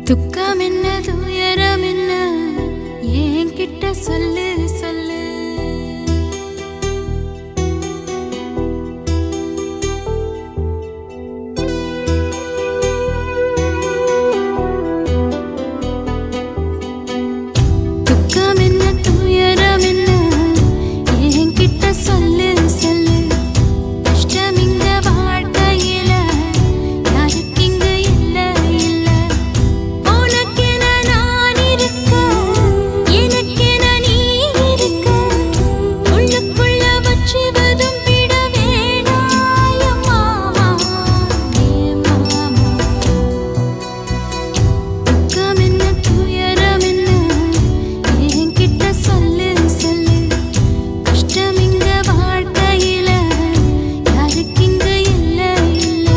துக்கம் என்ன துயரம் என்ன என்கிட்ட சொல்லு சொல்லு. துக்கம் என்ன துயரம் என்ன என்கிட்ட சொல்லு சொல்லு. கஷ்டம் இங்க வாழ்க்கையில யாருக்கு இங்க இல்ல இல்ல. உனக்கென நான் இருக்க எனக்கென நீ இருக்க. உள்ளுக்குள்ள வச்சுவதும் விட வேணாய மாமா ஏ மாமா. துக்கம் என்ன துயரம் என்ன என்கிட்ட சொல்லு சொல்லு. கஷ்டம் இங்க வாழ்க்கையில யாருக்கு இங்க இல்ல இல்ல.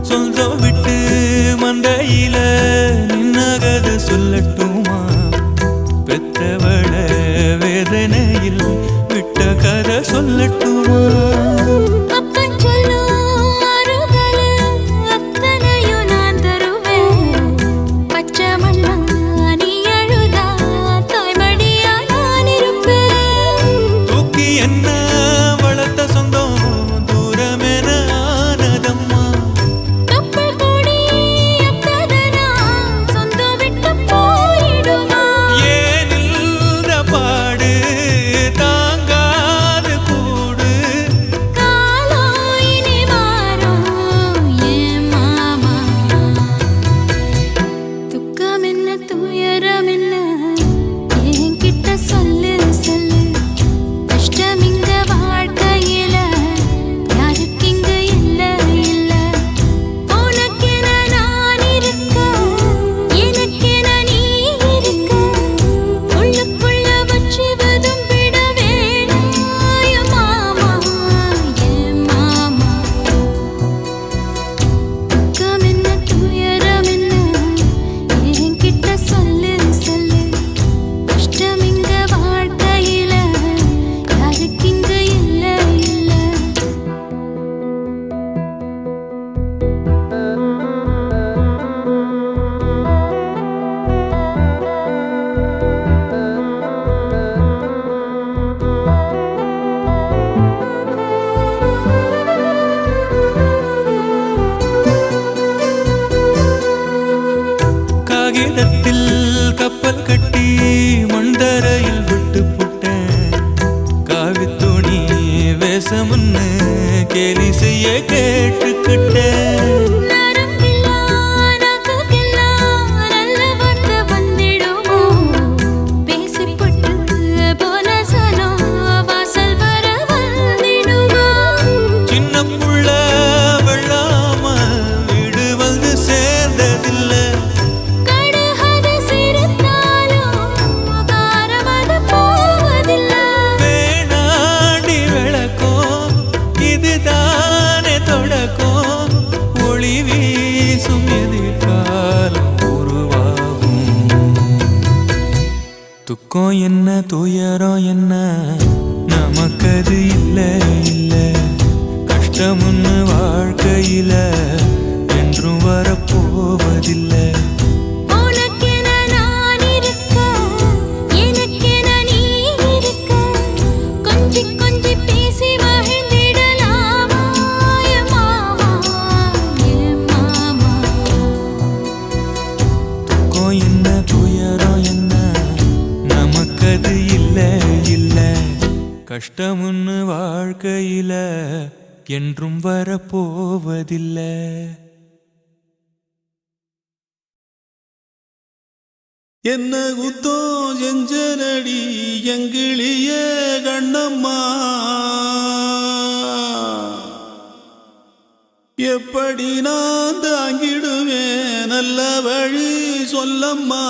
சொந்தம் விட்டு மந்தையில நின்னகத சொல்லட்டுமா? பெத்தவள வேதனையில் விட்ட கதை சொல்லட்டுமா? அப்பன் சொல்லும் அருகல அத்தனையும் நான் தருவேன். பச்சை மண்ணா நீ அழுதா தாய்மடியா நான் இருப்பேன். தூக்கி என்ன வளர்த்த சொந்தம் தூரமென ஆனதம்மா. தொப்புள் கொடி அத்ததனா சொந்தம் விட்டு போயிடுமா? ஏனில்த பாடு தாங்காது கூடு. காலம் இனி மாறும் ஏன் மாமா. துக்கம் என்ன துயரம் என்ன என்கிட்ட சொல்லு சொல்லு. கஷ்டம் இங்க வாழ்க்கையில யாருக்கு இங்க இல்ல இல்ல. உனக்கென நான் இருக்க எனக்கென நீ இருக்க. உள்ளுக்குள்ள வச்சுவதும் விட வேணாய மாமா ஏ மாமா. துக்கம் என்ன துயரம் என்ன என்கிட்ட சொல்லு சொல்லு. கஷ்டம் இங்க வாழ்க்கையில யாருக்கு இங்க இல்ல இல்ல. காகிதத்தில் கப்பல் கட்டி மண்தரையில் விட்டு புட்டேன். காவித்துணி வேஷமுன்னு கேலி செய்ய கேட்டுக்கிட்டேன். நரம்பில்லா நகைக்கெல்லாம் நல்ல வார்த்தை வந்திடுமோ? பேசிப்பட்டு போன சனம் வாசல் வர வந்திடுமோ? சின்ன புள்ள வெள்ளாம வீடு வந்து சேர்ந்ததில்லை. கடுகது சிரித்தாலும் காரமது போவதில்லை. வேணாண்டி விளக்கம் இதுதானே தொடக்கம். ஒளி வீசும் எதிர்காலம் உருவாகும். துக்கம் என்ன துயரம் என்ன நமக்கது இல்ல இல்ல. கஷ்டம்னு வாழ்க்கையில என்றும் வரப்போவதில்லை. உனக்கென நான் இருக்க எனக்கென நீ இருக்க. கொஞ்சி கொஞ்சி பேசி மகிழ்ந்திடலாமா ஏ மாமா ஏ மாமா. துக்கம் என்ன துயரம் என்ன நமக்கது இல்ல இல்ல. கஷ்டம்னு வாழ்க்கையில என்றும் வரப்போவதில்லை. என்ன குத்தம் செஞ்சனடி எங்கிளிய கண்ணம்மா. எப்படி நான் தாங்கிடுவேன் நல்ல வழி சொல்லம்மா.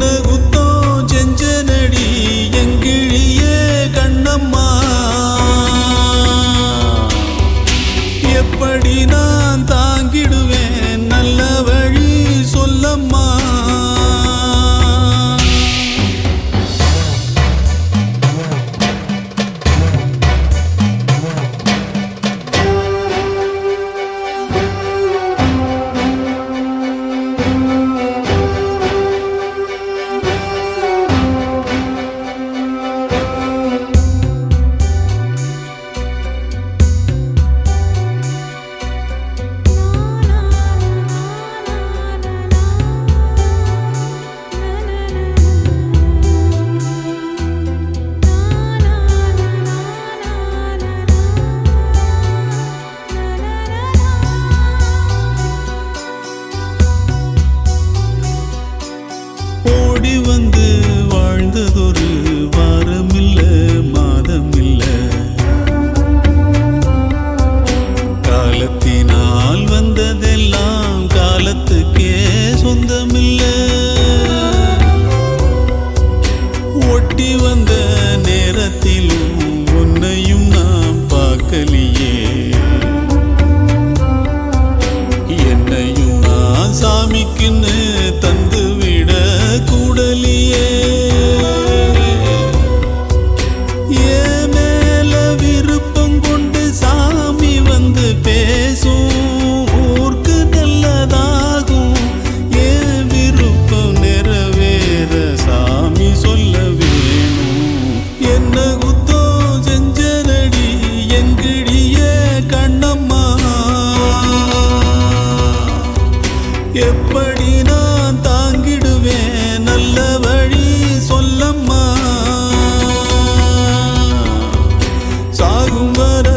என்ன குத்தம் செஞ்சனடி எங்கிழியே கண்ணம்மா எப்படி நான் தாங்கிடுவேன் நல்ல வழி சொல்லம்மா ஓடி வந்து வாழ்ந்ததொரு வாரமில்ல மாதமில்ல காலத்தினால் வந்ததெல்லாம் காலத்துக்கே சொந்தமில்ல ஒட்டி வந்த நேரத்திலும் உன்னையும் நாம் பார்க்கலையே என்னையும் நான் சாமிக்குன்னு தந்து விட கூடலியே ஏன் மேல விருப்பம் கொண்டு சாமி வந்து பேசும் ஊருக்கு நல்லதாகும் ஏன் விருப்பம் நிறைவேற சாமி சொல்ல வேணும் என்ன குத்தோ செஞ்சனடி எங்கிடியே கண்ணம்மா எப்படி நான் தாங்கிடுவேன் நல்ல வழி சொல்லம்மா சாகும் வர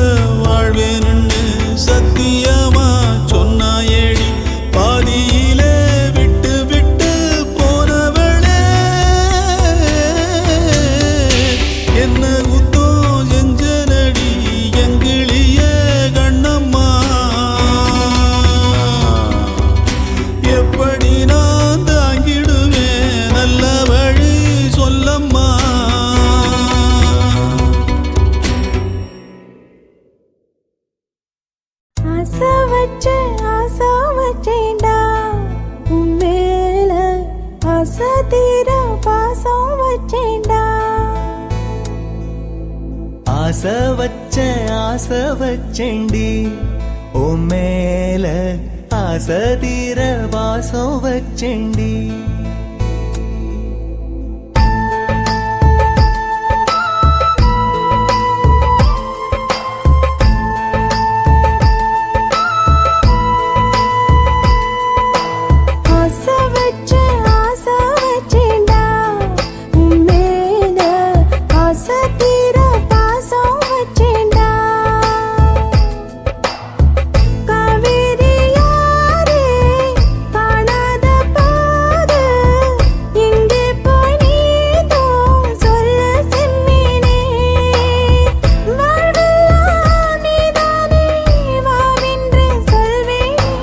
வாழ்வேன்னு சத்தியமா சொன்னாயேடி பாதியிலே விட்டு விட்டு போனவளே என்ன குத்தோ செஞ்சனடி எங்கிழியே கண்ணம்மா எப்படி நான் தாங்கிடுவேன் நல்ல வழி சொல்லம்மா ஆசை வச்சேன்டா உன் மேல ஆசை தீர பாசம் வச்சேன்டா ஆசை வச்சேண்டி உன் மேல ஆசை தீர பாசம் வச்சேண்டி ஆசை வச்சேன்டா உன் மேல ஆசை தீர பாசம் வச்சேன்டா காவேரி யாரே காணாத பாது எங்கே போய் நீதோ சொல்ல செம்மீனே வாழ்வெல்லாம் நீதானே வாவென்று சொல்வேனே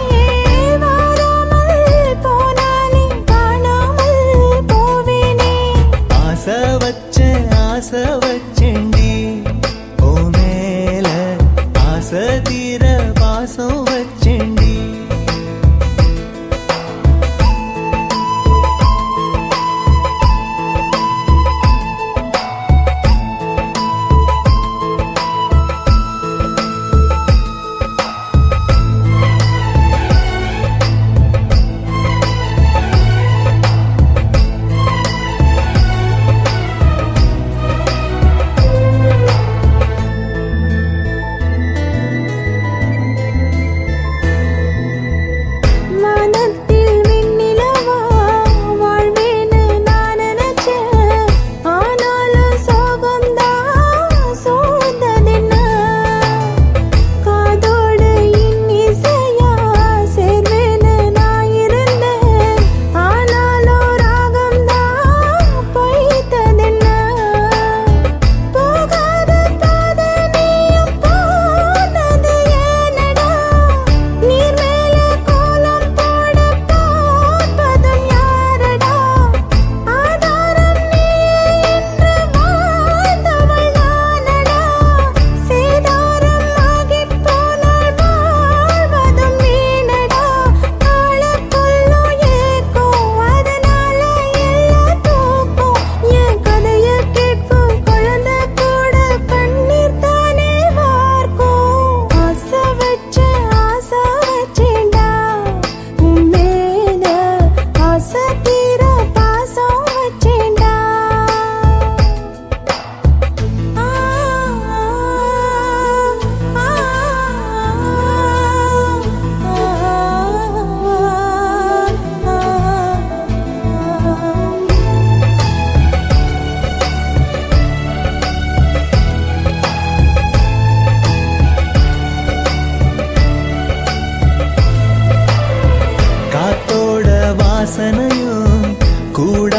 வாராமல் போனாலே காணாமல் போவேனே ஆசை வச்சேண்டி உன் மேல ஆசை தீர பாசம் வச்சேண்டி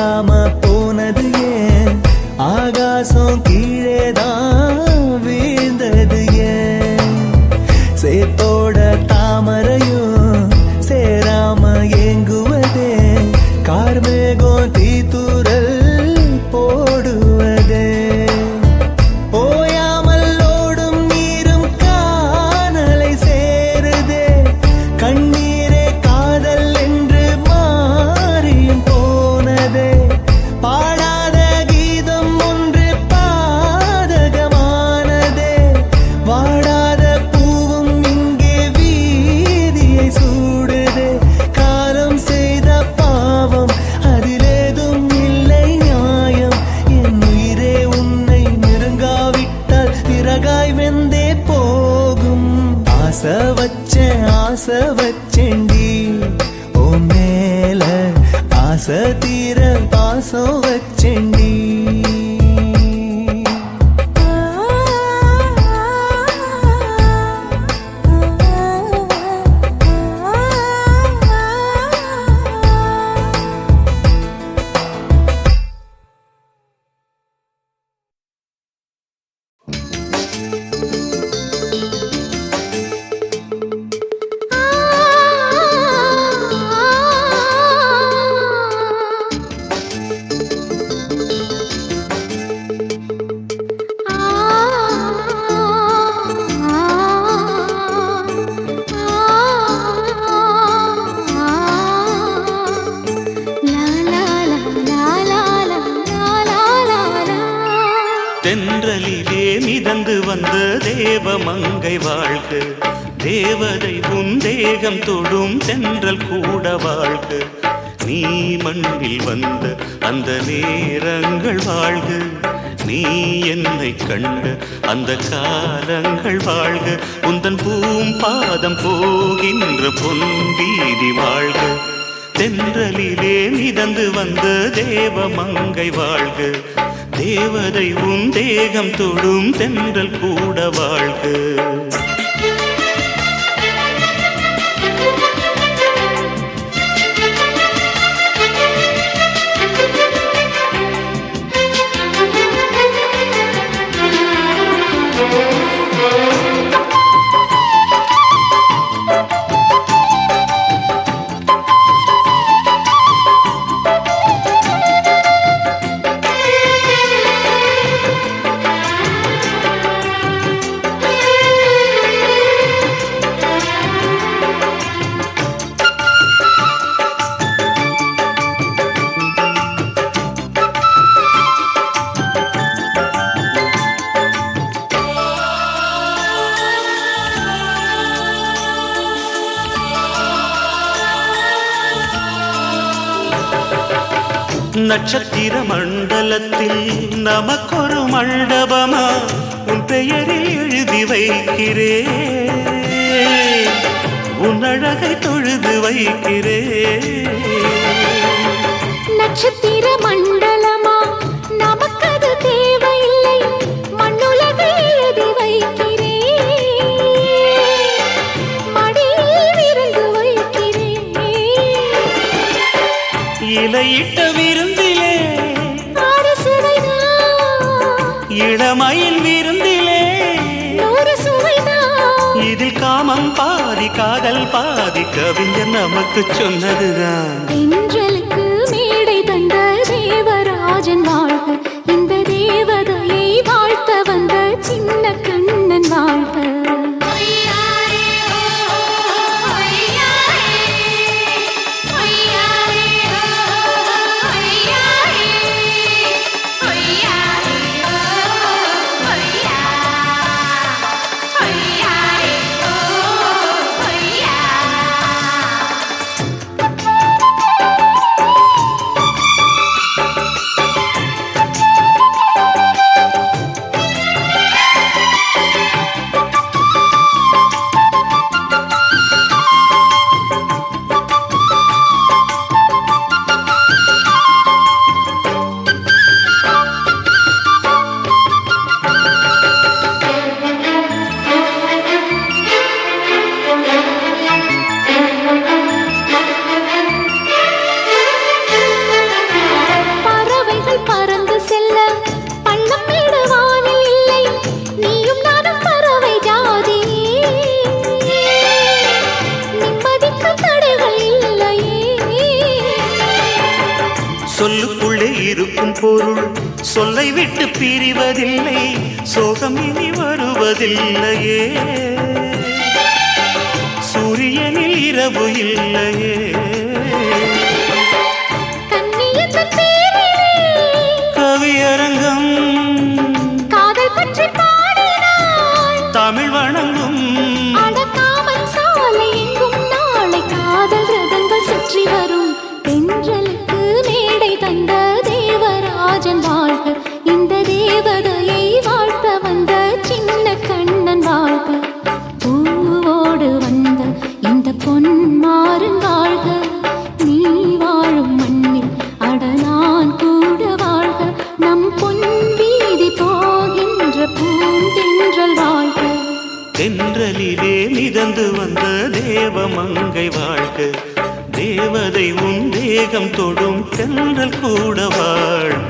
இல்லாம போனது ஏன் ஆகாசம் கீழேதான் வீழ்ந்தது ஏன் சேத்தோட தாமரையும் சேராம ஏங்குவதே கார்மேகம் தீத்துரல் போடுவதே ஓயாமல் ஓடும் நீரும் காணலை சேருதே கண்ணீரே காதல் என்று மாறியும் போனதே பாடாத கீதம் ஒன்று பாதகமானதே வாடாத பூவும் இங்கே வீதியை சூடுதே காலம் செய்த பாவம் அதிலேதும் இல்லை நியாயம் என் உயிரே உன்னை நெருங்காவிட்டால் பிறகாய் வெந்தே போகும் ஆசை வச்சேன்டி ஓ மேல ஆசை தீர பாசம் வச்சேன்டி தென்றலிலே மிதந்து வந்த தேவமங்கை வாழ்க தேவதை உன் தேகம் தொடும் தென்றல் கூட வாழ்க நீ மண்ணில் வந்த அந்த நேரங்கள் வாழ்க நீ என்னை கண்ட அந்த காலங்கள் வாழ்க உந்தன் பூம்பாதம் போகின்ற பொன்வீதி வாழ்க தென்றலிலே மிதந்து வந்த தேவமங்கை வாழ்க தேவதை உன் தேகம் தொடும் தென்றல் கூட வாழ்க நட்சத்திர மண்டலத்தில் நமக்கொரு மண்டபமா உன் பெயரில் எழுதி வைக்கிறேன் உன் அழகை தொழுது வைக்கிறேன் நட்சத்திர மண்டலமா நமக்கது தேவையில்லை மண்ணுலகை எழுதி வைக்கிறேன் மடியில் விருந்து வைக்கிறேன் இலையிட்ட விருந்திலே ஆறு சுவைதான் இளமயில் விருந்திலே நூறு சுவைதான் இதில் காமம் பாதி காதல் பாதி கவிஞர் நமக்கு சொன்னதுதான் தென்றலுக்கு மேடை தந்த தேவராஜன் வாழ்க இந்த தேவதையை வாழ்த்த வந்த சின்ன கண்ணன் வாழ்க இருக்கும் பொருள் சொல்லை விட்டு பிரிவதில்லை, சோகம் இனி வருவதில்லையே. சூரியனில் இரவு இல்லையே. கண்ணியத்தின் பேரிலே கவியரங்கம் காதல் பற்றி பாடினாள். தமிழ் வணங்கும் அடக்காமல் சாலை எங்கும் நாளை காதல் ரதங்கள் சுற்றி வரும். தென்றலுக்கு மேடை தந்த தேவராஜன் வாழ்க, இந்த தேவதையை வாழ்த்த வந்த சின்ன கண்ணன் வாழ்க. பூவோடு வந்த இந்த பொன்மாறன் வாழ்க, நீ வாழும் மண்ணில் அட நான் கூட வாழ்க. நம் பொன் வீதி போகின்ற பூந்தென்றல் வாழ்க. தென்றலிலே மிதந்து வந்த தேவமங்கை வாழ்க, தேவதை உன் தேகம் தொடும் தென்றல் கூட வாழ்க.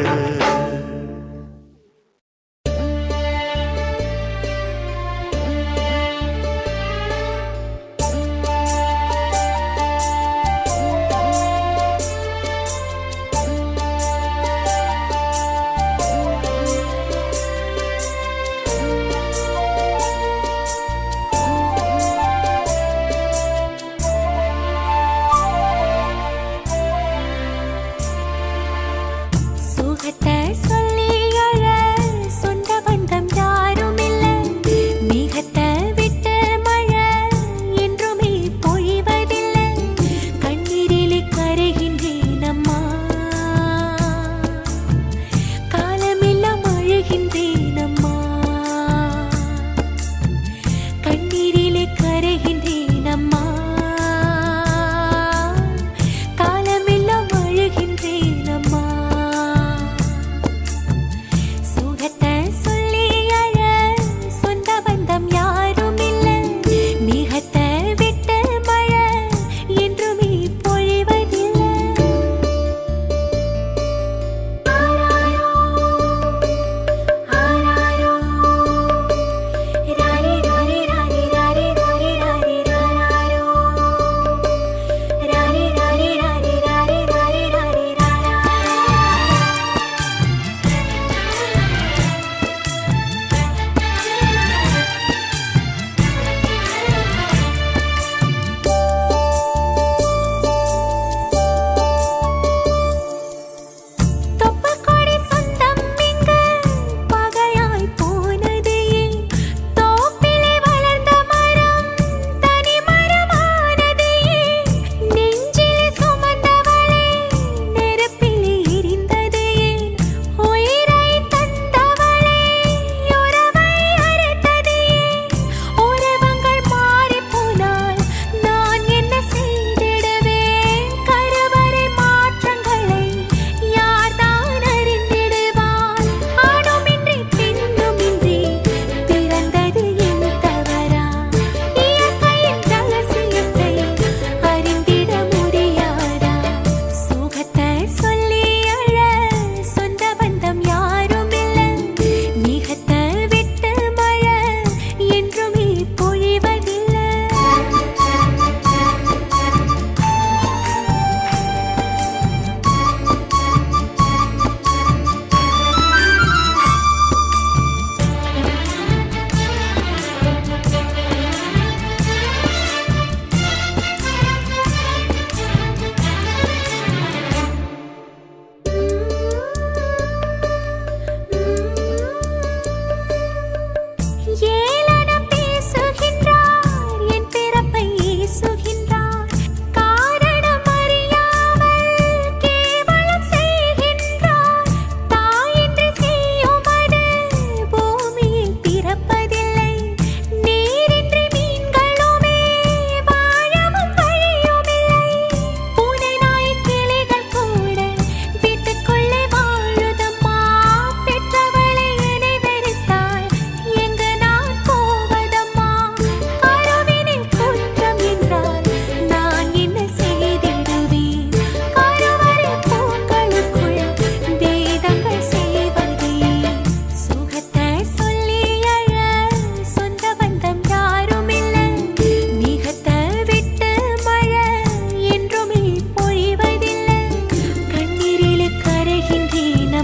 சுகத்தை சொல்லி அழ சொந்த பந்தம் யாரும் இல்லை. மேகத்தை விட்டு மழை என்றுமே பொழிவதில்லை. கண்ணீரிலே கரைகின்றேன் அம்மா, காலமெல்லாம் அழுகின்றேன் அம்மா. கண்ணீரிலே கரைகின்றேன் அம்மா, காலமெல்லாம் அழுகின்றேன் அம்மா.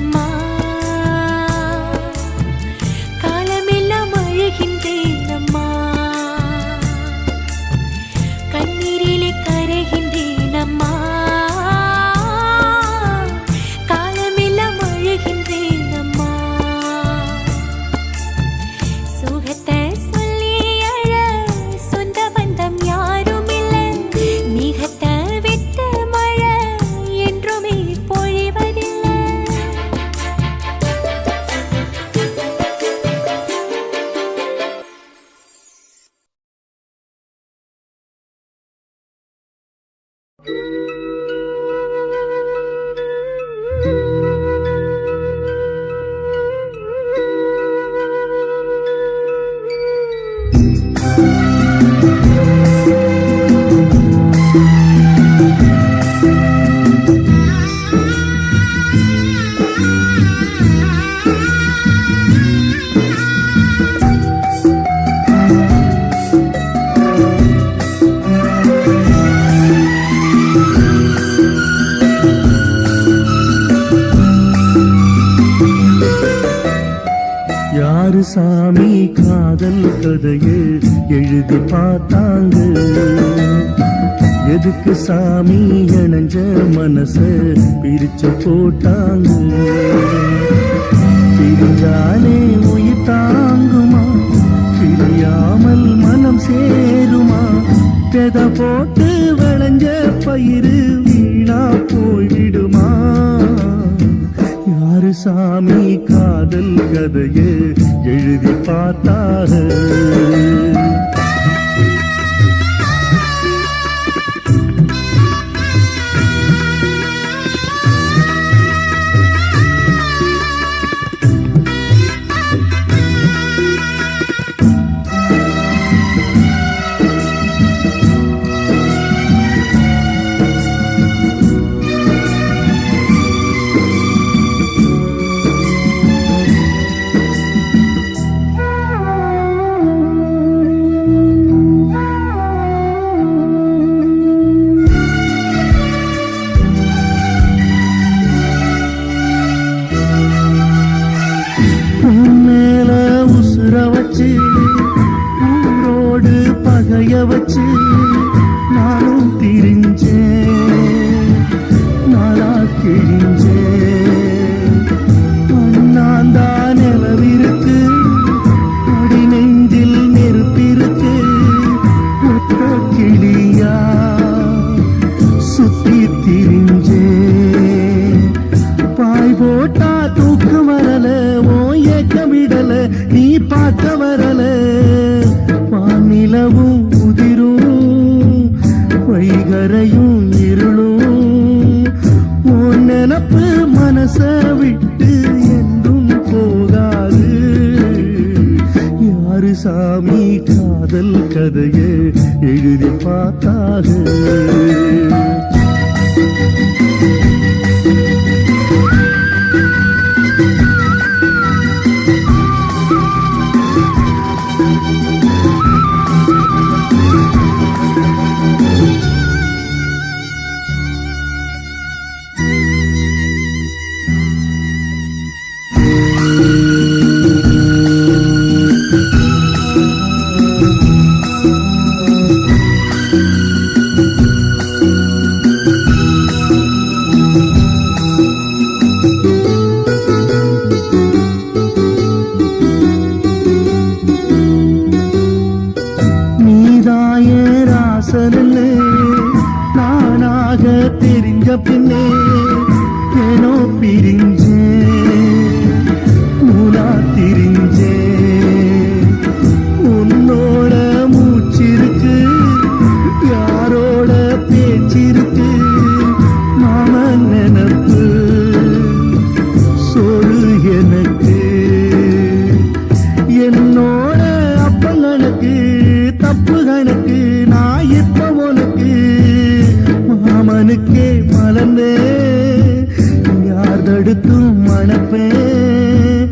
அம்மா காலமெல்லாம் அழுகின்றேன் அம்மா கண்ணீரிலே கரைகின்றேன் அம்மா காலமெல்லாம் அழுகின்றேன் அம்மா சுகத்தை சொல்லி அழ சொந்த பந்தம் யாரும் இல்லை மிகத்தை விட்ட மழை என்றுமே பொழிவதில்லை யாரு சாமி காதல் கதையை எழுதி பார்த்தாங்க எதுக்கு சாமி இணைஞ்ச மனச பிரிச்சு போட்டாங்க பிரிஞ்சாலே உயிர் தாங்குமா பிரியாமல் மனம் சேருமா தெத போட்டு விளைஞ்ச பயிறு வீணா போய்விடுமா யாரு சாமி காதல் கதையை எழுதி பார்த்தார வச்சு ஊரோடு பகைய வச்சு நானும் திரிஞ்சேன் நாளா கிழிஞ்சேன் அண்ணாந்தா நிலவிருக்கு அடி நெஞ்சில் நெருப்பிருக்கு ஒத்த கிளியா சுத்தி திரிஞ்சேன் பாய் போட்டா தூக்கு வரல ஓ ஏக்கம் விடல நீ பார்க்க வரல வானிலவும் உதிரும் வைகரையும் இருளும் உன் நினப்பு மனச விட்டு என்றும் போகாது யாரு சாமி காதல் கதையை எழுதி பார்த்தாது நானாக தெரிஞ்ச பின்னே ஏனோ பிரிஞ்சேன் நூலா திரிஞ்சேன் உன்னோட மூச்சிருக்கு யாரோட பேச்சிருக்கு மாமன் நினப்பு சொல் எனக்கு என்னோட அப்பங்களுக்கு தப்பு கணக்கு நான் இப்ப உனக்கு மாமனுக்கே மலர்ந்தே யார் தடுத்தும் மணப்பேன்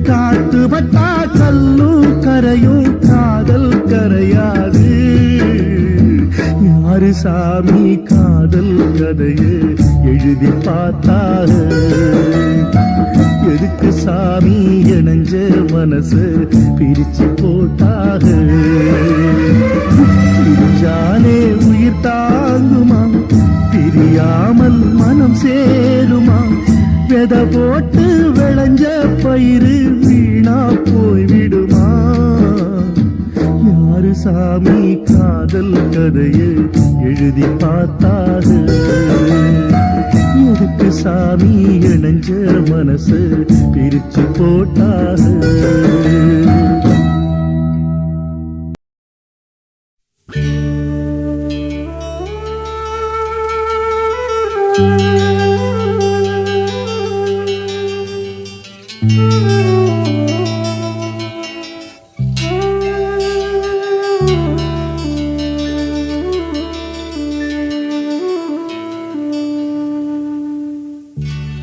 காத்து பட்டா கல்லும் கரையும் காதல் கரையாது யாரு சாமி காதல் கதையை எழுதி பார்த்தாரு சாமி இணைஞ்ச மனசு பிரிச்சு போட்டாக பிரிஞ்சாலே உயிர் தாங்குமா பிரியாமல் மனம் சேருமா விதை போட்டு விளைஞ்ச பயிறு வீணா போய்விடுமா யாரு சாமி காதல் கதையை எழுதி பார்த்தாக எதுக்கு சாமி இணைஞ்ச மனசு பிரிச்சு போட்டாக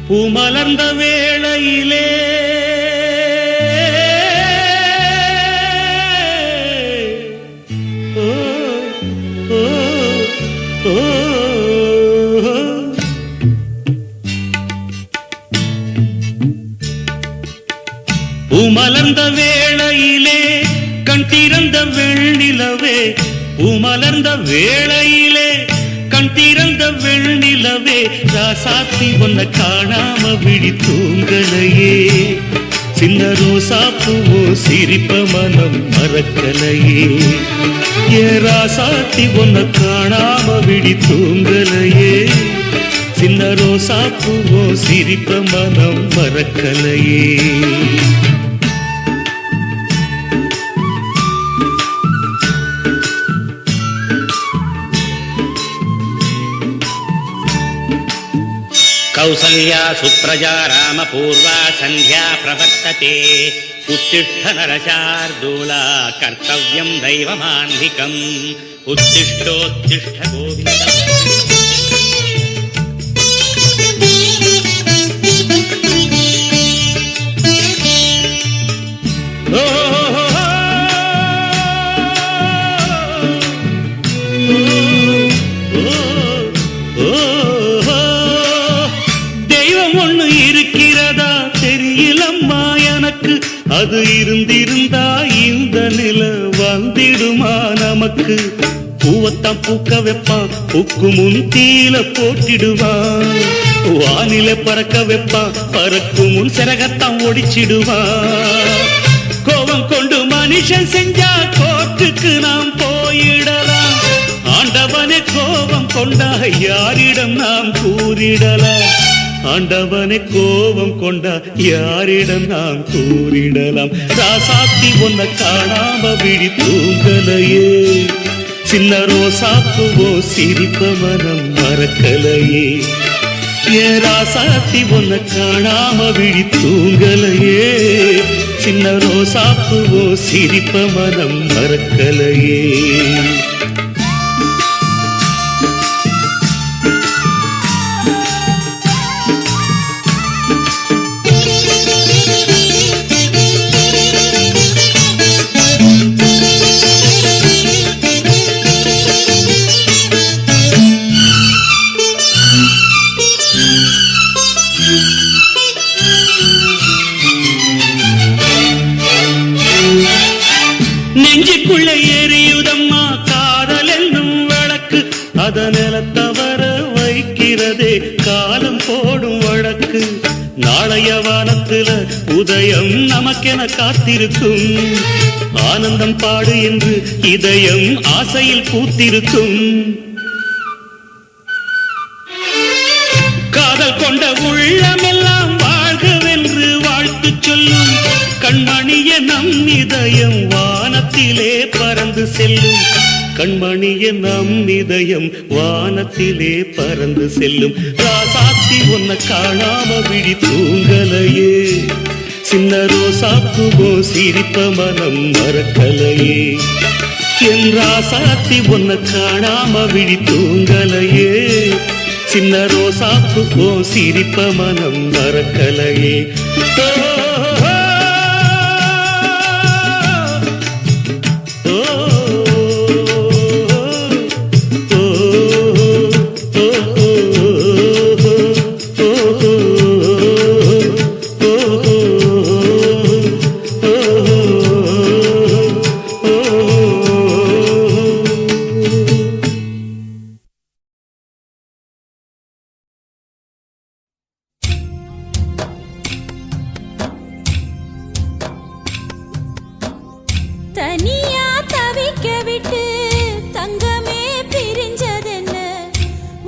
பூமலர்ந்த வேளையிலே ஓ, ஓ, ஓ, பூமலர்ந்த வேளையிலே கண் திறந்த வெண்ணிலவே பூமலர்ந்த வேளையிலே கண் திறந்த வெண்ணிலவே ராசாத்தி ஒன்ன காணாம விழி தூங்கலையே சின்ன ரோசா பூவோ சிரிப்ப மனம் மறக்கலையே ஏ ராசாத்தி ஒன்ன காணாம விழி தூங்கலையே சின்ன ரோசா பூவோ சிரிப்ப மனம் மறக்கலையே कौसल्या सुप्रजा रामपूर्वा सन्ध्या प्रवर्तते उत्तिष्ठ नरशार्दूला कर्तव्यं दैवमान्धिकम् उत्तिष्ठोत्तिष्ठ गोविन्द அது இருந்திருந்தா இந்த நில வந்திடுமா நமக்கு பூவத்தான் பூக்க வைப்பான் பூக்கு முன் தீல போட்டிடுவான் வானில பறக்க வைப்பான் பறக்கும் முன் சிறகத்தான் ஒடிச்சிடுவான் கோபம் கொண்டு மனுஷன் செஞ்சா கோர்ட்டுக்கு நாம் போயிடலாம் ஆண்டவனே கோபம் கொண்டா யாரிடம் நாம் கூறிடலாம் ஆண்டவனை கோபம் கொண்டா யாரிடம் நாம் கூறிடலாம் ராசாத்தி ஒன்ன காணாம விழி தூங்கலையே சின்ன ரோசாப்புவோ சிரிப்ப மனம் மறக்கலையே ஏ ராசாத்தி ஒன்ன காணாம விழி தூங்கலையே சின்ன ரோசாப்புவோ சிரிப்ப மனம் மறக்கலையே நெஞ்சுக்குள்ள எரியுதம்மா காதல் என்னும் வழக்கு அதனில தவற வைக்கிறதே காலம் போடும் வழக்கு நாளைய வானத்துல உதயம் நமக்கென காத்திருக்கும் ஆனந்தம் பாடு என்று இதயம் ஆசையில் பூத்திருக்கும் காதல் கொண்ட உள்ளமெல்லாம் வாழ்கவென்று வாழ்த்து சொல்லும் கண்மணிய நம் இதயம் வானத்திலே பறந்து செல்லும் கண்மணிய நம் இதயம் வானத்திலே பறந்து செல்லும் ராசாத்தி ஒன்ன காணாம விழி தூங்கலையே சின்ன ரோசாப்புவோ சிரிப்ப மனம் மறக்கலையே என் ராசாத்தி ஒன்ன காணாம விழி தூங்கலையே சின்ன ரோசாப்புவோ சிரிப்ப மனம் மறக்கலையே தனியா தவிக்க விட்டு தங்கமே பிரிஞ்சதென்ன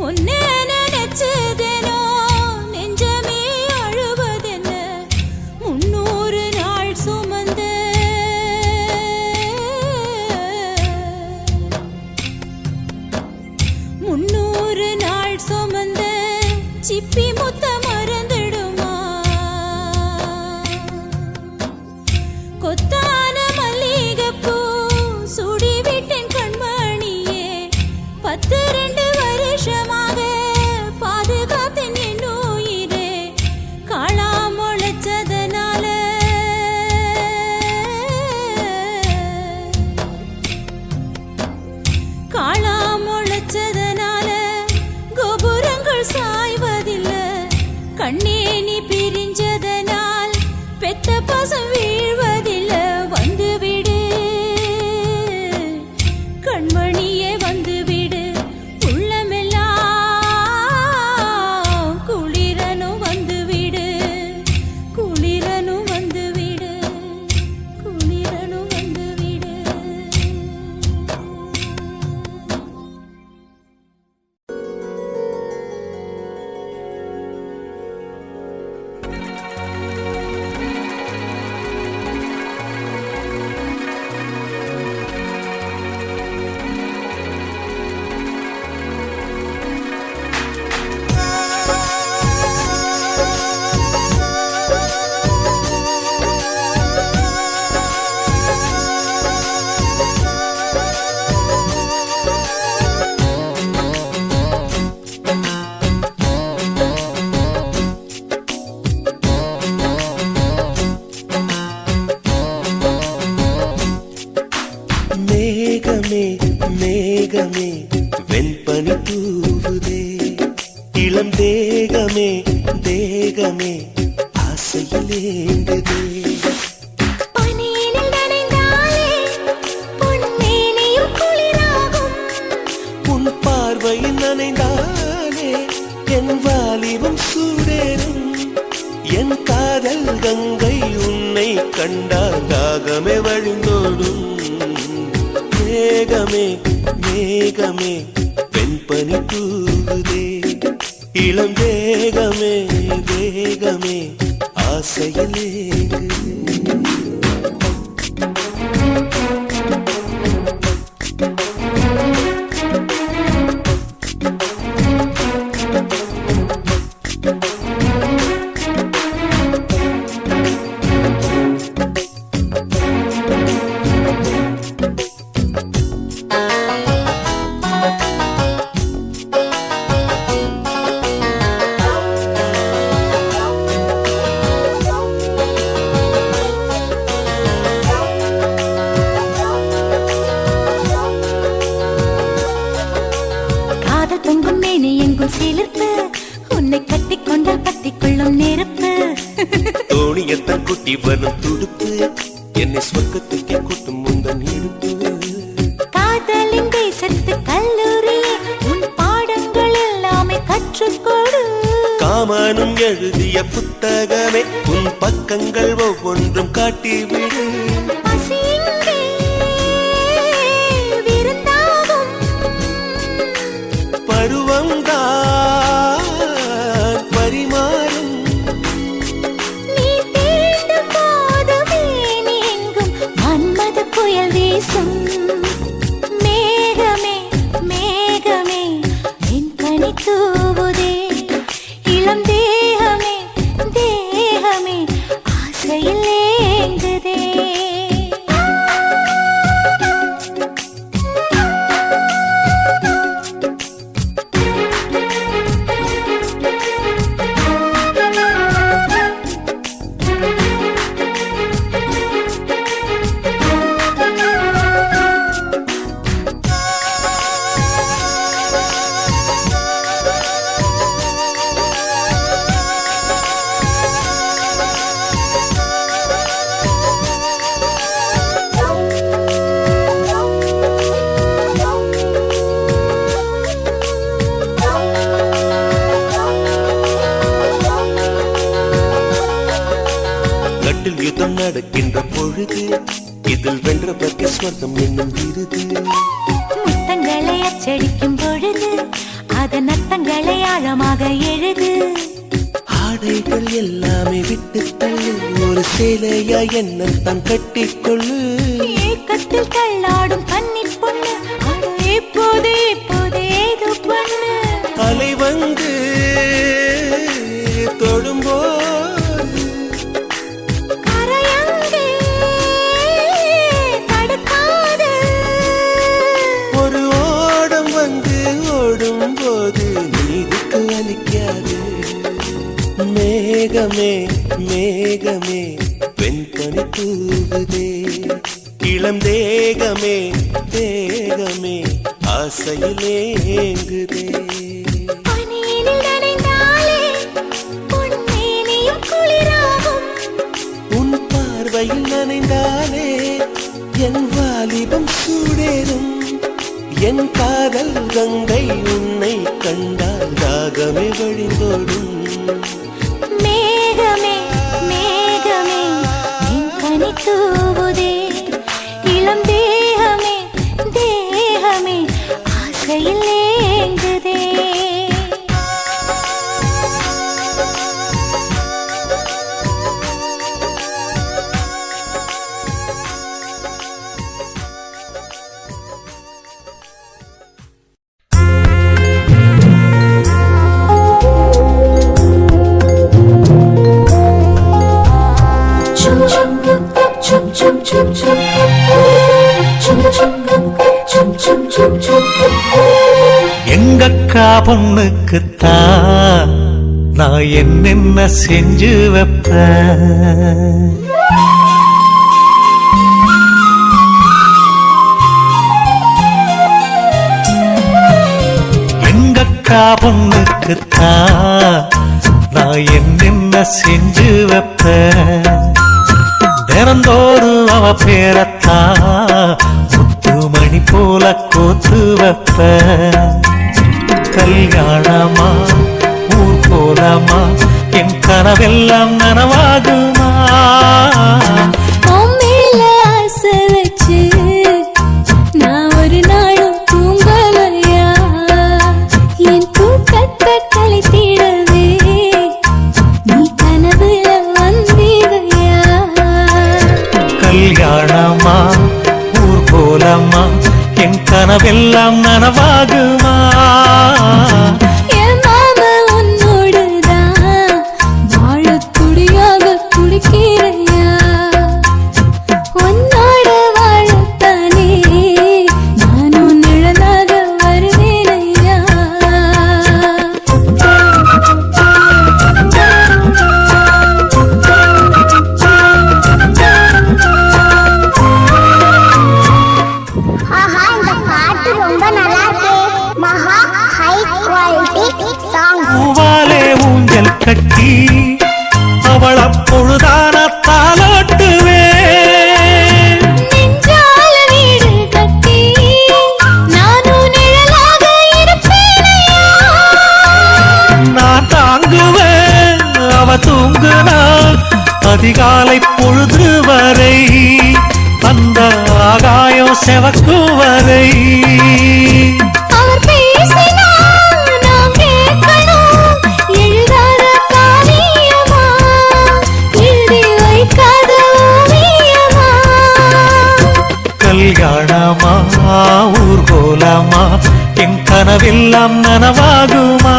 உன்னை நினைச்சதேனோ நெஞ்சமே அழுவதென்ன 300 நாள் சுமந்த 300 நாள் சுமந்த சிப்பி முத்த மறந்துடுமா கொத்தான மல்லிகைப்பூ சுடி விட்டேன் கண்மணியே 12 வருஷமாக பாதுகாத்தேன் என் உயிரே காளா முளைச்சதனால காளா முளைச்சதனால கோபுரங்கள் சாய்வதில்லை கண்ணே நீ பிரிஞ்சதனால் பெத்த பாசம் வீழ்வதில்லை வந்துவிடு கண்மணியே வந்துவிடு உள்ளமெல்லாம் குளிரனும் வந்துவிடு குளிரனும் வந்துவிடு குளிரனும் வந்துவிடு மேகமே மேகமே வெண்பனி தூவுதே இளம் தேகமே தேகமே ஆசையிலேங்குதே பனியினில் நனைந்தாலே பொன்மேனியும் குளிராகும் உன் பார்வையில் நனைந்தானே என் வாலிபம் சூடேறும் என் காதல் கங்கை உன்னை கண்டால் தாகமே வழிந்தோடும் மேகமே மேகமே வெண்பனி தூவுதே இளம் தேகமே தேகமே ஆசையிலேங்குதே காதல் தொங்கும் மேனி எங்கும் சிலிர்ப்பு உன்னை கட்டிக்கொண்டால் பத்திக்கொள்ளும் நெருப்பு தோணியத்தான் குட்டி வரும் துடுப்பு என்னை சொர்க்கத்துக்கு கூட்டும் முந்தன் இடுப்பு காதலின் தேசத்து கல்லூரியே உன் பாடங்கள் எல்லாமே கற்றுக்கொடு காமனும் எழுதிய புத்தகமே உன் பக்கங்கள் ஒவ்வொன்றும் காட்டிவிடு பசியின்றி விருந்தாகும் பருவம்தான் பரிமாறும் நீ தீர்ந்த போதுமே நீ எங்கும் மன்மத புயல் வீசும் மேகமே மேகமே என் பனி தூவுதே இளம் தேகமே தேகமே ஆசையில் ஏங்குதே கட்டில் யுத்தம் நடக்கின்ற பொழுது இதில் வென்றவர்க்கு ஸ்வர்க்கம் என்னும் விருது. முத்தங்களை அச்சடிக்கும் பொழுது அதன் அர்த்தங்களை ஆழமாக எழுது. ஆடைகள் எல்லாமே விட்டு தள்ளு, ஒரு சேலையா என்ன தான் கட்டிக்கொள்ளு. ஏக்கத்தில் தள்ளாடும் கன்னி பொண்ணு, அட இப்போது ஏதோ பண்ணு. அலை வந்து தொடும்போது கரையங்கே தடுக்காது. ஒரு ஓடம் வந்து ஓடும் போது நீதிக்கு அளிக்காது. மேகமே மேகமே வெண்பனி தூவுதே, இளம் தேகமே தேகமே ஆசையிலே ஏங்குதே. பனியினில் நனைந்தாலே பொன்மேனியும் குளிராகும். உன் பார்வையில் நனைந்தாலே என் வாலிபம் சூடேறும். என் காதல் கங்கை உன்னை கண்டால் தாகமே வழிந்தோடும். மேகமே மேகமே என் கனி தூவுதே, இளம் தேகமே தேகமே ஆசையில் ஏங்குதே. எங்கக்கா பொண்ணுக்குத்தான் நான் என்னென்ன செஞ்சு வைப்பேன். எங்கக்கா பொண்ணுக்குத்தான் நான் என்னென்ன செஞ்சு வைப்பேன். தினந்தோறும் அவ பேரத்தான் முத்துமணி போல கோத்து வைப்பேன். கல்யாணமா ஊர் போலமா என் கனவெல்லாம் நனவாகுமா. மேல ஆசை வச்சு நான் ஒரு நாளும் தூங்கலையா, என் தூக்கத்தை கழித்திடவே நீ கனவுல வந்திடையா. கல்யாணமா ஊர் போலமா என் கனவெல்லாம் நனவாகுமா. என் மாமா உன்னோடுதான் வாழ துடியாக துடிக்கிறையா, உன்னோட வாழத்தானே நானும் நிழலாக வருவேனையா. ஆஹா, இந்த பாட்டு ரொம்ப நல்லா இருக்கு. மகா ஹை குவாலிட்டி சாங். பூவாலே ஊஞ்சல் கட்டி அவள பொழுதான தாலாட்டுவேன். நெஞ்சால வீடு கட்டி நானும் நிழலாக இருப்பேனையா. நான் தாங்குவேன் அவ தூங்குனாள் அதிகாலை பொழுது வரை, அந்த ஆகாயம் செவக்கும் வரை. அவர் பேசினால் நாம் கேட்கணும், எழுதாத காவியமா, எழுதி வைக்காத ஓவியமா. கல்யாணமா ஊர்கோலமா என் கனவெல்லாம் நனவாகுமா.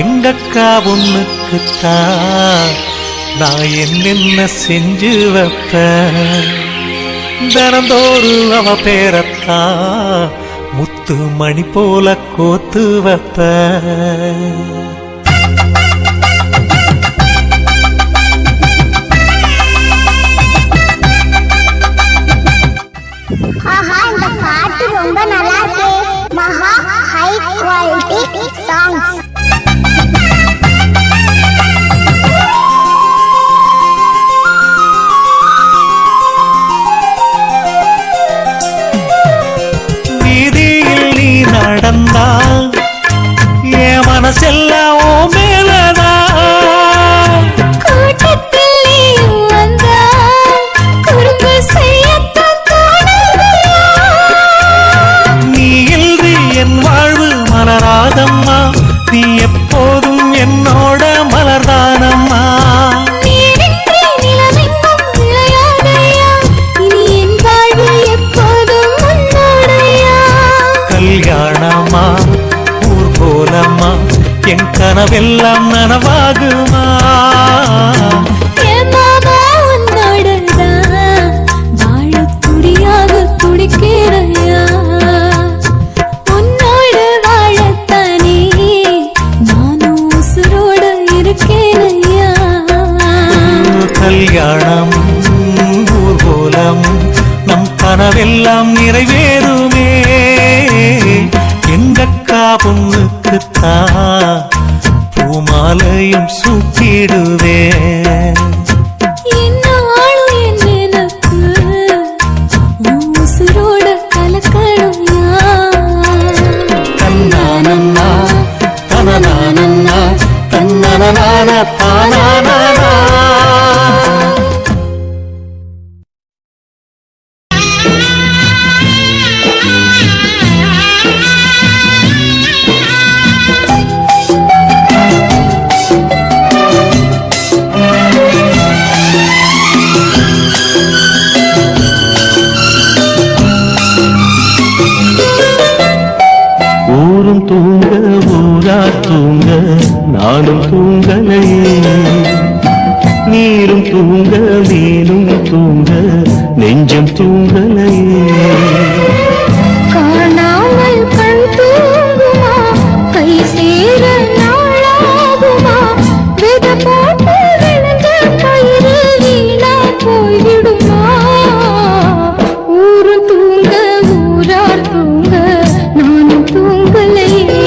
எங்கக்கா பொண்ணுக்குத்தான் நான் என்னென்ன செஞ்சு வைப்பேன். தினந்தோறும் அவ பேரத்தான் முத்து மணி போல கோத்து வைப்பேன். ஆஹா, இந்த பாட்டு ரொம்ப நல்லா இருக்கு. மகா ஹை குவாலிட்டி சாங். வீதியில் நீ நடந்தா என் மனசெல்லாம் கனவெல்லாம் நனவாகுமா? என் மாமா உன்னோடதான் வாழ துடியாக துடிக்கிறையா, உன்னோட வாழத்தானே நானும் உசுரோட இருக்கேனையா. கல்யாணம் ஊர்வலம் நம் கனவெல்லாம் நிறைவேறுமே. எங்கக்கா பொண்ணுக்குத்தான் பூமாலையும் சூட்டிடுவேன். என்னாலும் என் நினைப்பு உன் உசுரோட கலக்கணும்யா. தன்னானன்னா தனனானன்னா தன்னனனான தானானா. ஊரும் தூங்க ஊரா தூங்க நானும் தூங்கலையே, நீரும் தூங்க மீனும் தூங்க நெஞ்சம் தூங்கலையே. காணாமல் கண் தூங்குமா, கை சேர நாளாகுமா, வித போட்டு விழுந்த கயிறு வீணா போய்விடுமா. ஊரு தூங்க ஊரார் தூங்க நானும் தூங்கலையே.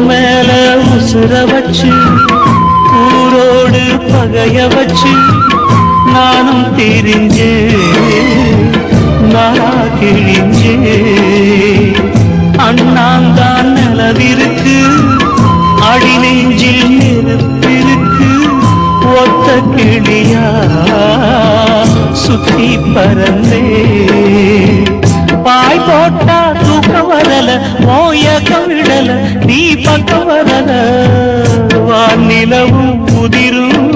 மேல உசுர வச்சு ஊரோடு பகைய வச்சு நானும் தெரிஞ்சே நாளா கிழிஞ்சே. அண்ணாந்தான் நிலவிருக்கு அடி நெஞ்சில் நெருப்பிருக்கு, ஒத்த கிளியா சுத்தி பறந்தே. பாய் போட்டா தூக்கம் வரல, மோயக்கம் விடல, நீ பக்கம் வரல. வானிலவும் முதிரும்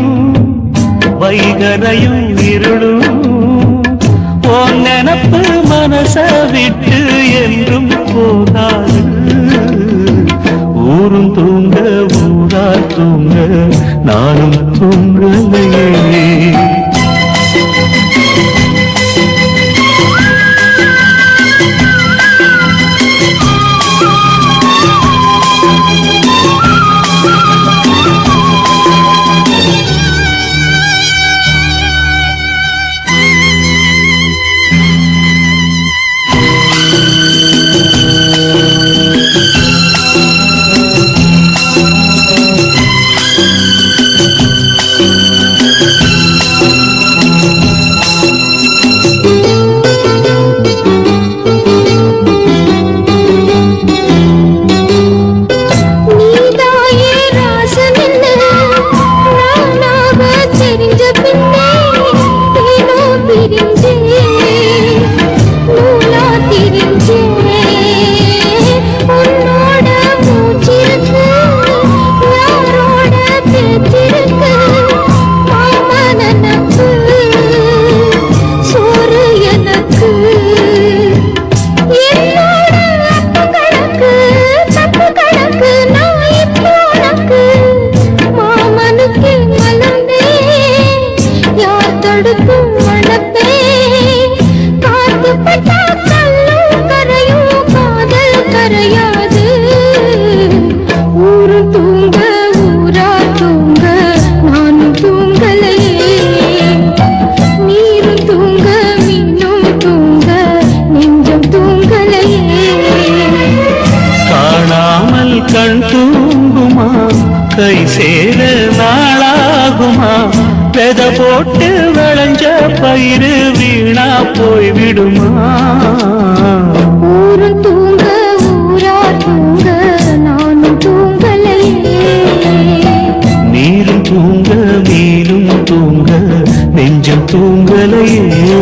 வைகரையும் இருளும், உன் நினப்பு மனச விட்டு என்றும் போகாது. ஊரும் தூங்க ஊரா தூங்க நானும் தூங்கலையே. கை சேர நாளாகுமா, வெத போட்டு விளைஞ்ச பயிறு வீணா போய் விடுமா? ஊரும் தூங்க ஊரார் தூங்க நானும் தூங்கலையே. நீரும் தூங்க மீனும் தூங்க நெஞ்சம் தூங்கலையே.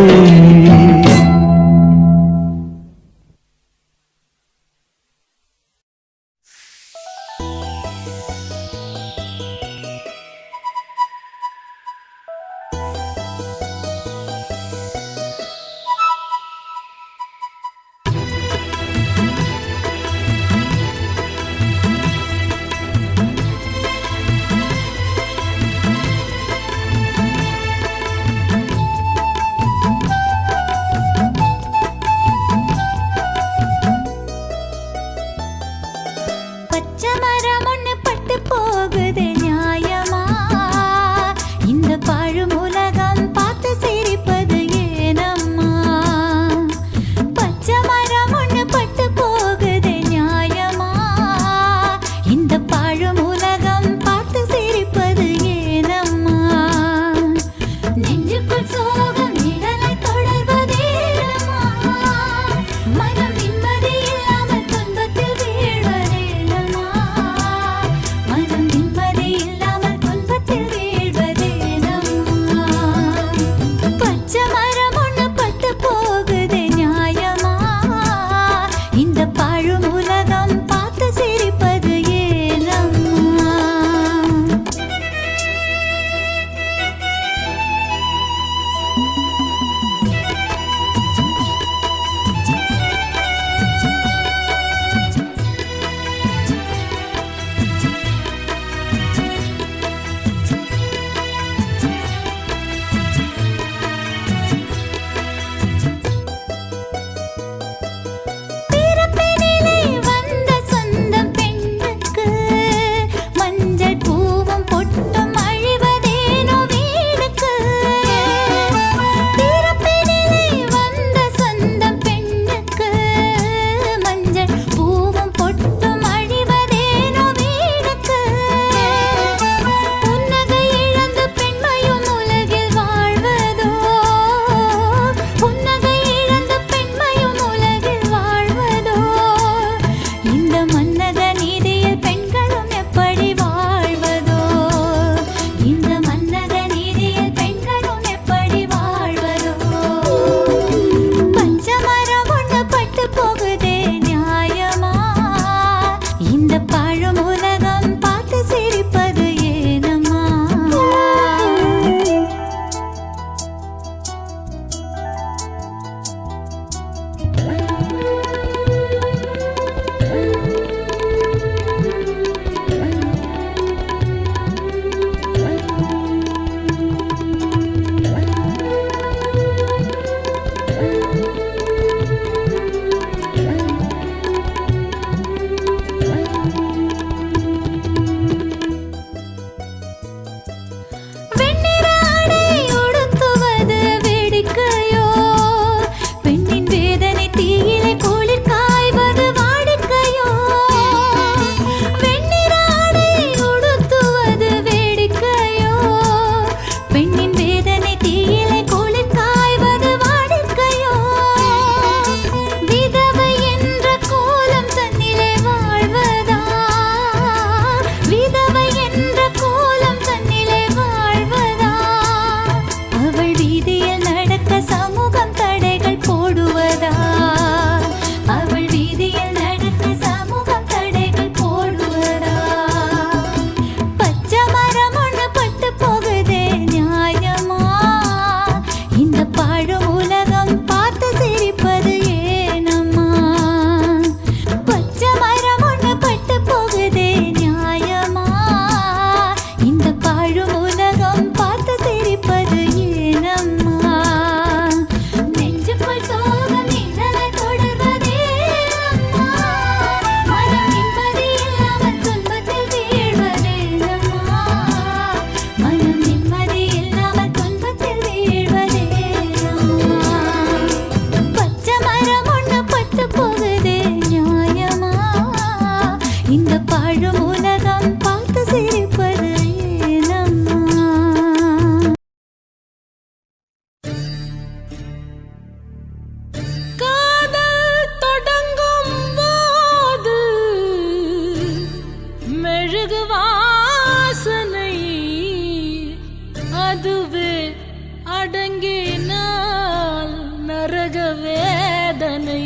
தண்டனை.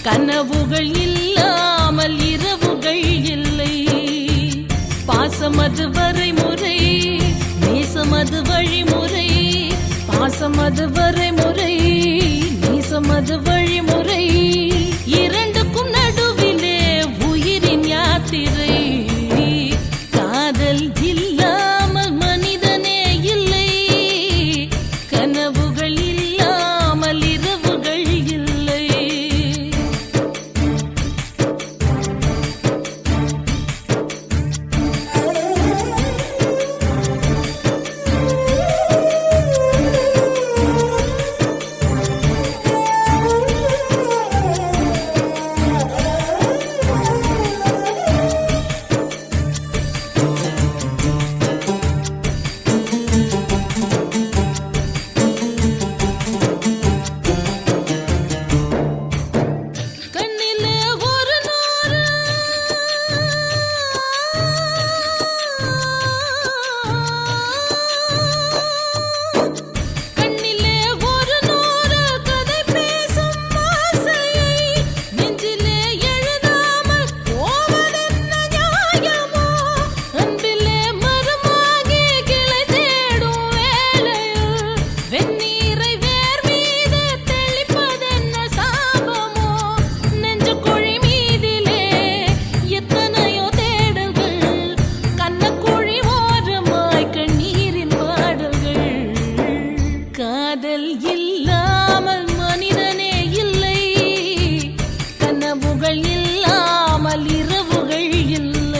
கனவுகள் இல்லாமல் இரவுகள் இல்லை. பாசமது வரைமுறை, நேசமது வழிமுறை. பாசமது வரைமுறை, நேசமது வழிமுறை. இரண்டுக்கும் நடுவிலே உயிரின் யாத்திரை. காதல் இல்லாமல் மனிதனே இல்லை. கனவுகள் இல்லாமல் இரவுகள் இல்லை. காதல் இல்லாமல் மனிதனே இல்லை. கனவுகள் இல்லாமல் இரவுகள் இல்லை.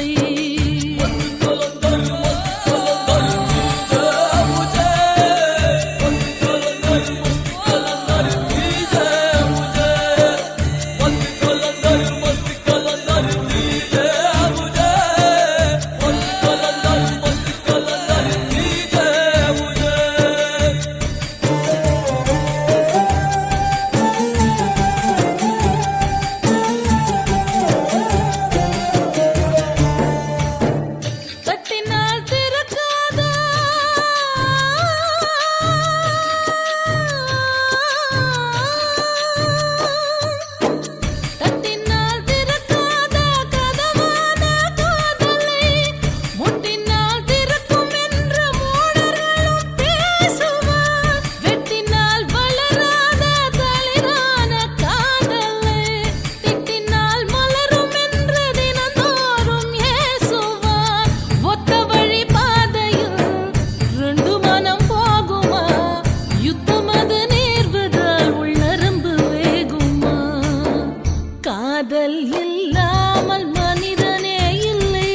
காதல் இல்லாமல் மனிதனே இல்லை.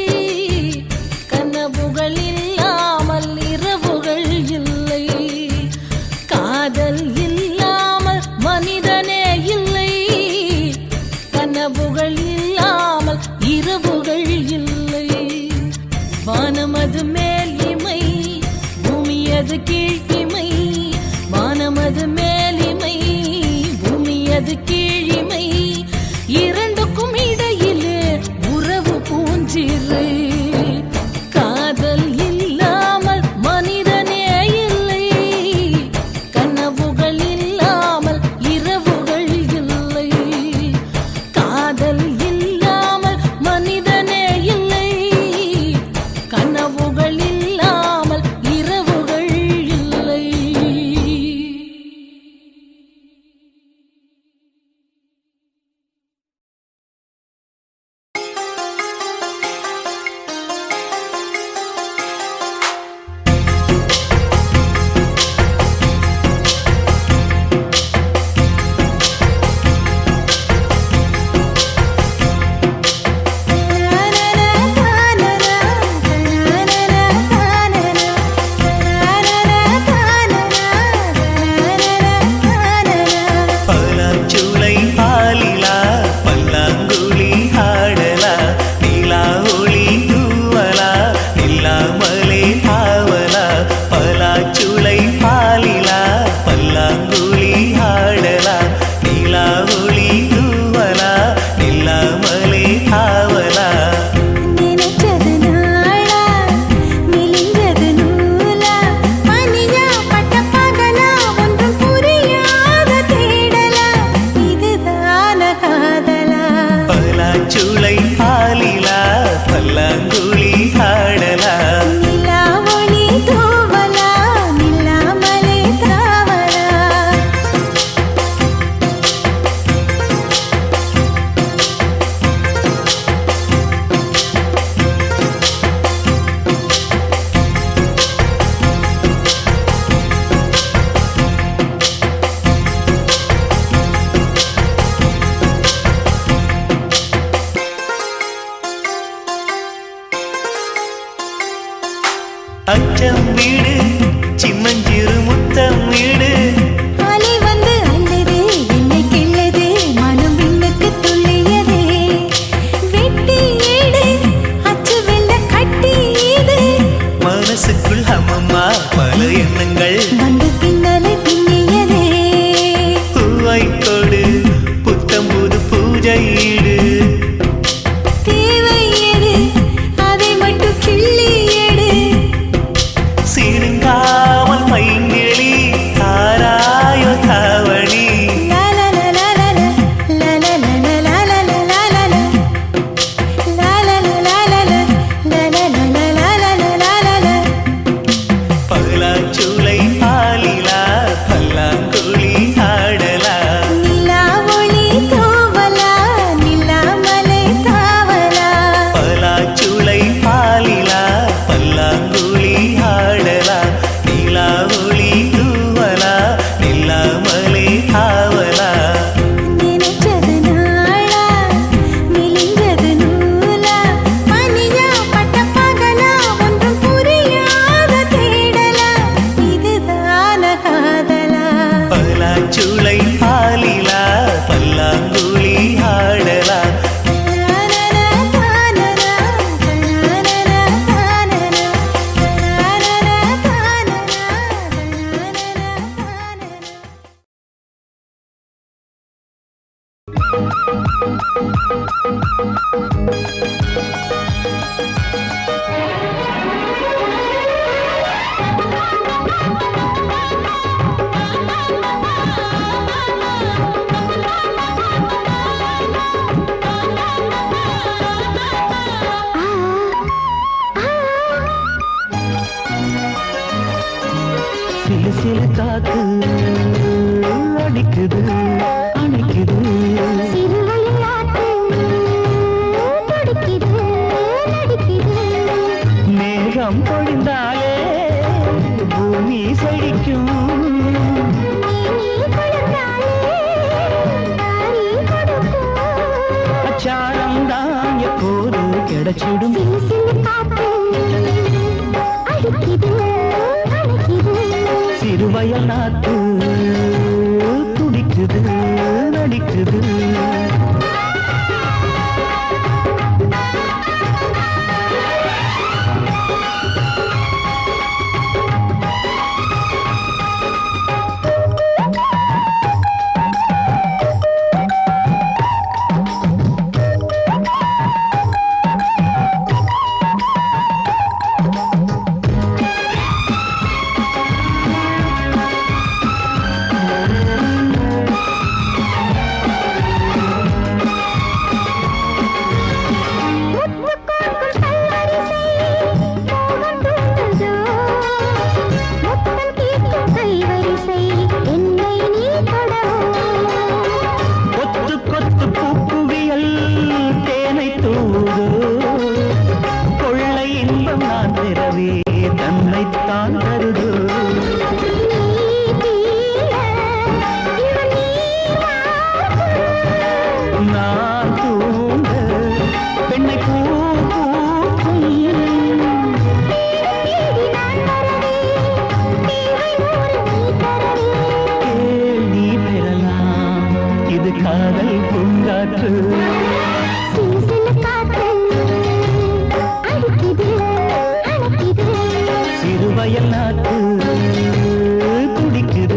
கனவுகள் இல்லாமல் இரவுகள் இல்லை. காதல் இல்லாமல் மனிதனே இல்லை. கனவுகள் இல்லாமல் இரவுகள் இல்லை. வானமது மேல் இமை, பூமியது கீழ் இமை. வானமது மேல் இமை, பூமியது கீழ் இமை. இரண்டுக்கும் இடையிலே உறவு பூஞ்சிரை. காதல் இல்லாமல் மனிதனே இல்லை. கனவுகள் இல்லாமல் இரவுகள் இல்லை. காதல் இல்லாமல் மனிதனே இல்லை. கனவுகள் இல்லாமல் இரவுகள் இல்லை. சிலு சிலு காத்து அடிக்குது அணைக்குது மேகம் பொழிந்தாலே பூமி செழிக்கும் அச்சாரம் தான் எப்போது கிடைச்சிடும் சிறுவயல் நாத்து துடிக்குது நடிக்குது சிறுவயல் நாட்டு துடிக்குது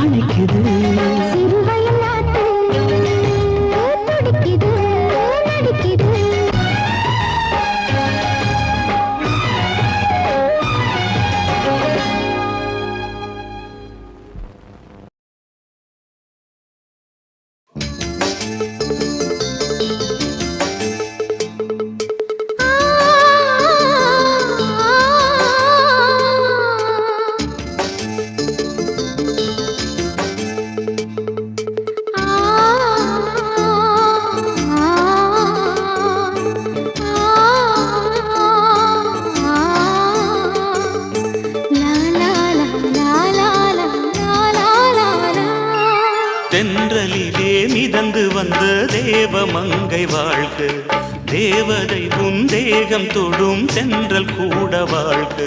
நடிக்குது தென்றலிலே மிதந்து வந்த தேவமங்கை வாழ்க, தேவதை உன் தேகம் தொடும் தென்றல் கூட வாழ்க.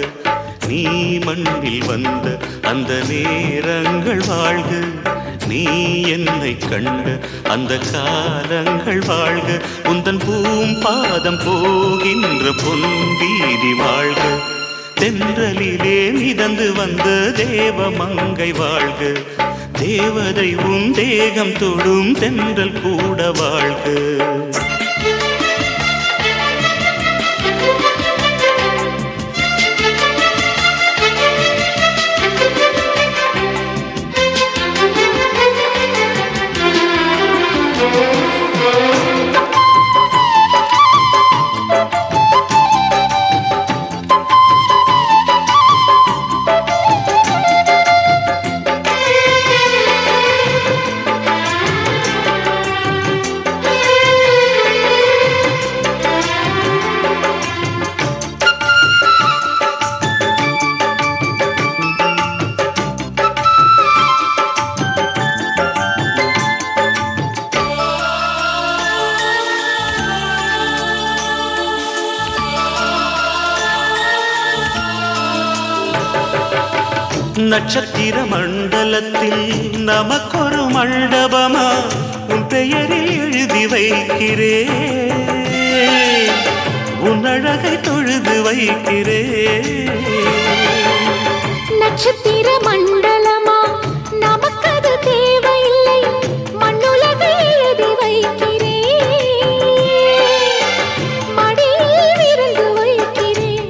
நீ மண்ணில் வந்த அந்த நேரங்கள் வாழ்க, நீ என்னை கண்ட அந்த காலங்கள் வாழ்க. உந்தன் பூம் பாதம் போகின்ற பொன் வீதி வாழ்க. தென்றலிலே மிதந்து வந்த தேவ மங்கை வாழ்க, தேவதை உன் தேகம் தொடும் தென்றல் கூட வாழ்க. நட்சத்திர மண்டலத்தில் நமக்கொரு மண்டபமா உன் பெயரில் எழுதி வைக்கிறேன், உன் அழகை தொழுது வைக்கிறேன். நட்சத்திர மண்டலமா நமக்கது தேவையில்லை, மண்ணுலகை எழுதி வைக்கிறேன், மடியில் விருந்து வைக்கிறேன்.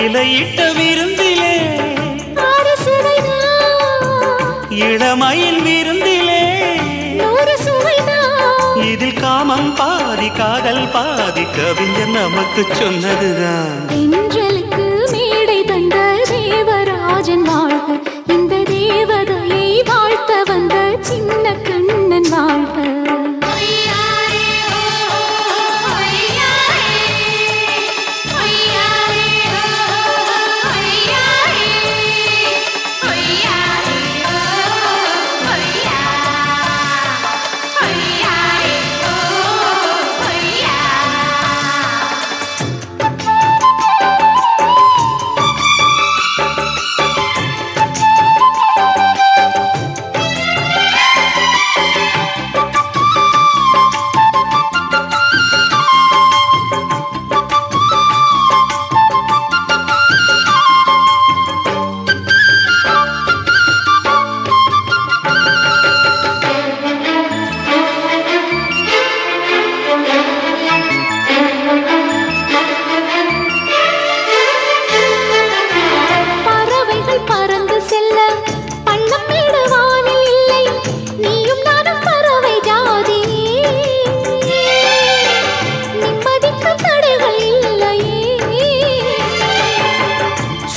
இலையிட்ட விருந்திலே இளமயில் விருந்திலே இதில் காமம் பாதி காதல் பாதி கவிஞர் நமக்கு சொன்னதுதான். தென்றலுக்கு மேடை தந்த தேவராஜன் வாழ்க, இந்த தேவதையை வாழ்த்த வந்த சின்ன கண்ணன் வாழ்க.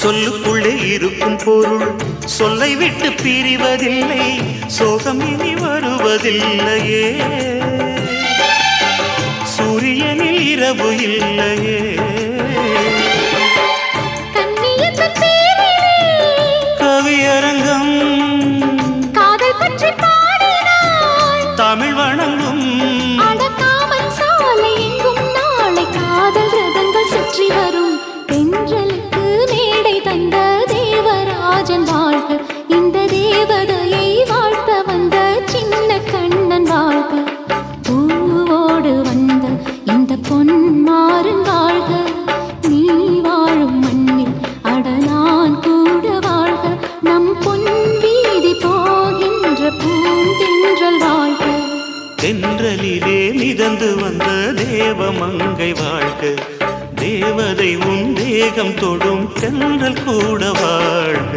சொல்லுக்குள்ளே இருக்கும் பொருள் சொல்லை விட்டு பிரிவதில்லை, சோகம் இனி வருவதில்லையே, சூரியனில் இரவு இல்லையே. கவியரங்கம் காதல் பற்றி பாடினாள், தமிழ் வணங்கும் அடக்காமல் சாலை எங்கும் நாளை காதல் ரதங்கள் சுற்றி வரும். தென்றலுக்கு மேடை தந்த தேவராஜன் வாழ்க, இந்த தேவதையை வாழ்த்த வந்த சின்ன கண்ணன் வாழ்க. பூவோடு வந்த இந்த பொன்மாறன் வாழ்க, நீ வாழும் மண்ணில் அட நான் கூட வாழ்க, நம் பொன் வீதி போகின்ற பூந்தென்றல் வாழ்க. தென்றலிலே மிதந்து வந்த தேவ மங்கை வாழ்க, தேவதை உன் தேகம் தொடும் தென்றல் கூட வாழ்க.